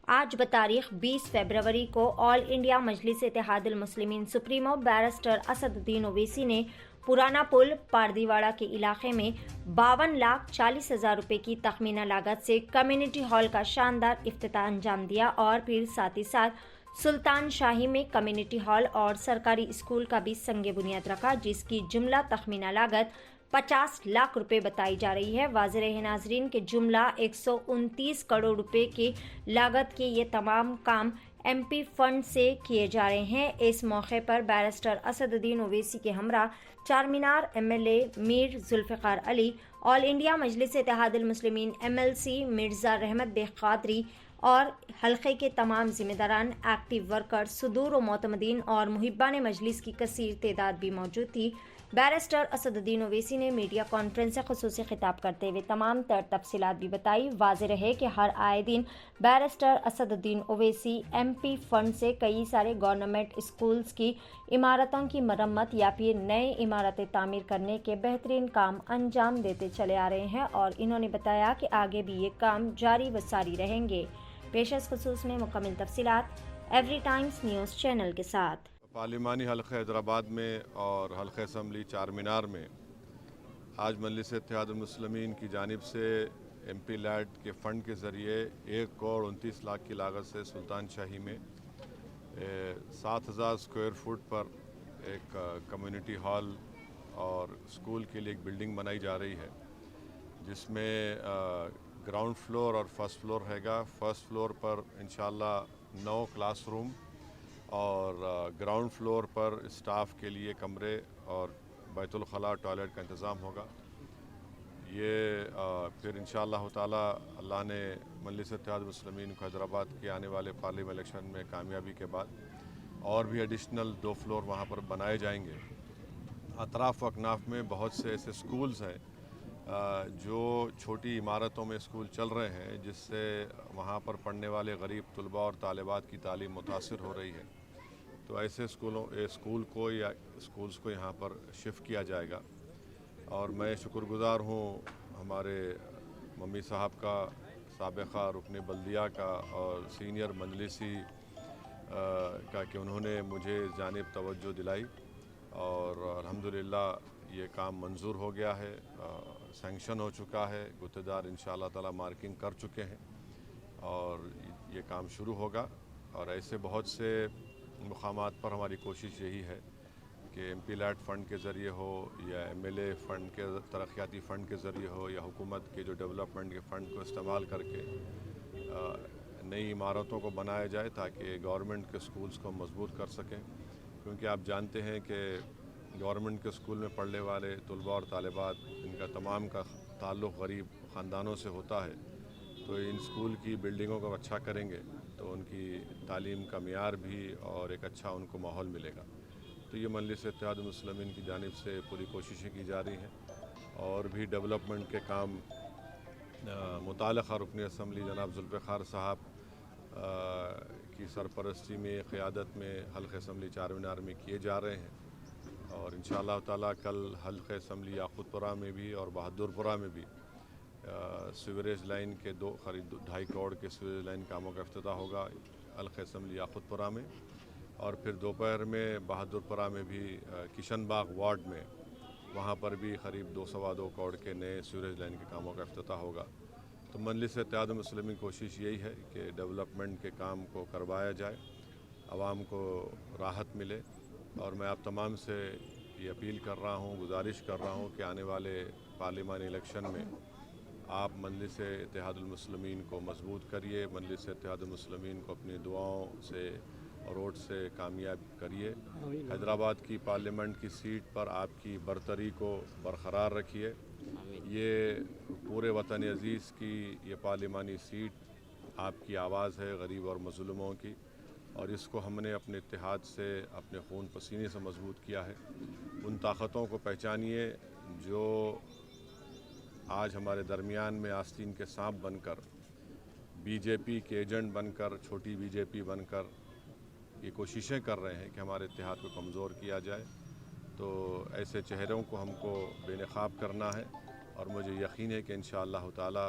آج بتاریخ 20 فروری کو آل انڈیا مجلس اتحاد المسلمین سپریمو بیرسٹر اسد الدین اویسی نے پرانا پل پاردیواڑہ کے علاقے میں 52,40,000 روپے کی تخمینہ لاگت سے کمیونٹی ہال کا شاندار افتتاح انجام دیا اور پھر ساتھ ہی ساتھ سلطان شاہی میں کمیونٹی ہال اور سرکاری اسکول کا بھی سنگ بنیاد رکھا، جس کی جملہ تخمینہ لاگت 50 لاکھ روپے بتائی جا رہی ہے۔ واضح رہے ناظرین کہ جملہ 129 کروڑ روپے کی لاگت کے یہ تمام کام ایم پی فنڈ سے کیے جا رہے ہیں۔ اس موقع پر بیرسٹر اسد الدین اویسی کے ہمراہ Charminar M L A Mir Zulfiqar Ali, All India Majlis Ittehad ul Muslimeen M L C Mirza Rahmat Baig Qadri اور حلقے کے تمام ذمہ داران، ایکٹیو ورکرز، صدور و معتمدین اور محبان مجلس کی کثیر تعداد بھی موجود تھی۔ بیرسٹر اسد الدین اویسی نے میڈیا کانفرنس سے خصوصی خطاب کرتے ہوئے تمام تر تفصیلات بھی بتائی۔ واضح رہے کہ ہر آئے دن بیرسٹر اسد الدین اویسی ایم پی فنڈ سے کئی سارے گورنمنٹ اسکولز کی عمارتوں کی مرمت یا پھر نئے عمارتیں تعمیر کرنے کے بہترین کام انجام دیتے چلے آ رہے ہیں اور انہوں نے بتایا کہ آگے بھی یہ کام جاری و ساری رہیں گے۔ پیش از خصوص میں مکمل تفصیلات ایوری ٹائمز نیوز چینل کے ساتھ۔ پارلیمانی حلقہ حیدرآباد میں اور حلقہ اسمبلی چار مینار میں آج مجلس اتحاد المسلمین کی جانب سے ایم پی لیڈ کے فنڈ کے ذریعے 1,29,00,000 کی لاگت سے سلطان شاہی میں 7,000 اسکوائر فٹ پر ایک کمیونٹی ہال اور اسکول کے لیے ایک بلڈنگ بنائی جا رہی ہے، جس میں گراؤنڈ فلور اور فرسٹ فلور ہے گا۔ فرسٹ فلور پر انشاءاللہ 9 کلاس روم اور گراؤنڈ فلور پر اسٹاف کے لیے کمرے اور بیت الخلاء ٹوائلٹ کا انتظام ہوگا۔ یہ پھر انشاءاللہ تعالی اللہ نے مجلس اتحاد المسلمین کو حیدرآباد کے آنے والے پارلیمنٹ الیکشن میں کامیابی کے بعد اور بھی ایڈیشنل 2 فلور وہاں پر بنائے جائیں گے۔ اطراف و اکناف میں بہت سے ایسے اسکولز ہیں جو چھوٹی عمارتوں میں اسکول چل رہے ہیں، جس سے وہاں پر پڑھنے والے غریب طلباء اور طالبات کی تعلیم متاثر ہو رہی ہے۔ تو ایسے اسکولز کو یہاں پر شفٹ کیا جائے گا، اور میں شکر گزار ہوں ہمارے ممی صاحب کا، سابقہ رکن بلدیہ کا اور سینئر مجلسی کا کہ انہوں نے مجھے اس جانب توجہ دلائی اور الحمدللہ یہ کام منظور ہو گیا ہے، سینکشن ہو چکا ہے، گتےدار انشاءاللہ تعالی مارکنگ کر چکے ہیں اور یہ کام شروع ہوگا۔ اور ایسے بہت سے مقامات پر ہماری کوشش یہی ہے کہ ایم پی لیڈ فنڈ کے ذریعے ہو یا ایم ایل اے فنڈ کے ترقیاتی فنڈ کے ذریعے ہو یا حکومت کے جو ڈیولپمنٹ کے فنڈ کو استعمال کر کے نئی عمارتوں کو بنایا جائے تاکہ گورنمنٹ کے اسکولز کو مضبوط کر سکیں، کیونکہ آپ جانتے ہیں کہ گورنمنٹ کے اسکول میں پڑھنے والے طلباء اور طالبات، ان کا تمام کا تعلق غریب خاندانوں سے ہوتا ہے، تو ان اسکول کی بلڈنگوں کو اچھا کریں گے تو ان کی تعلیم کا معیار بھی اور ایک اچھا ان کو ماحول ملے گا۔ تو یہ مجلس اتحاد المسلمین کی جانب سے پوری کوششیں کی جا رہی ہیں اور بھی ڈیولپمنٹ کے کام متعلقہ رکن اسمبلی جناب ذوالفقار صاحب کی سرپرستی میں، قیادت میں حلقہ اسمبلی چار مینار میں کیے جا رہے ہیں، اور انشاءاللہ تعالی کل حلقہ اسمبلی یاقوت پورہ میں بھی اور بہادر پورہ میں بھی سیوریج لائن کے قریب 2.5 کروڑ کے سیوریج لائن کاموں کا افتتاح ہوگا حلقہ اسمبلی یاقوت پورہ میں، اور پھر دوپہر میں بہادر پورہ میں بھی کشن باغ وارڈ میں وہاں پر بھی قریب 2.25 کروڑ کے نئے سیوریج لائن کے کاموں کا افتتاح ہوگا۔ تو مجلس اتحاد المسلمین کی کوشش یہی ہے کہ ڈیولپمنٹ کے کام کو کروایا جائے، عوام کو راحت ملے، اور میں آپ تمام سے یہ اپیل کر رہا ہوں، گزارش کر رہا ہوں کہ آنے والے پارلیمانی الیکشن میں آپ مجلس اتحاد المسلمین کو مضبوط کریے، مجلس اتحاد المسلمین کو اپنی دعاؤں سے اور ووٹ سے کامیاب کریے، حیدرآباد کی پارلیمنٹ کی سیٹ پر آپ کی برتری کو برقرار رکھیے۔ یہ پورے وطن عزیز کی یہ پارلیمانی سیٹ آپ کی آواز ہے غریب اور مظلوموں کی، اور اس کو ہم نے اپنے اتحاد سے، اپنے خون پسینے سے مضبوط کیا ہے۔ ان طاقتوں کو پہچانیے جو آج ہمارے درمیان میں آستین کے سانپ بن کر، بی جے پی کے ایجنٹ بن کر، چھوٹی بی جے پی بن کر یہ کوششیں کر رہے ہیں کہ ہمارے اتحاد کو کمزور کیا جائے۔ تو ایسے چہروں کو ہم کو بے نقاب کرنا ہے، اور مجھے یقین ہے کہ انشاءاللہ تعالی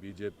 BJP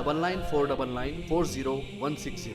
9949940160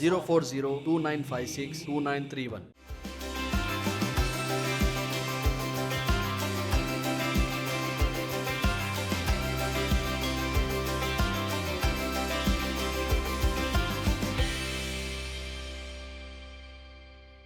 04029562931।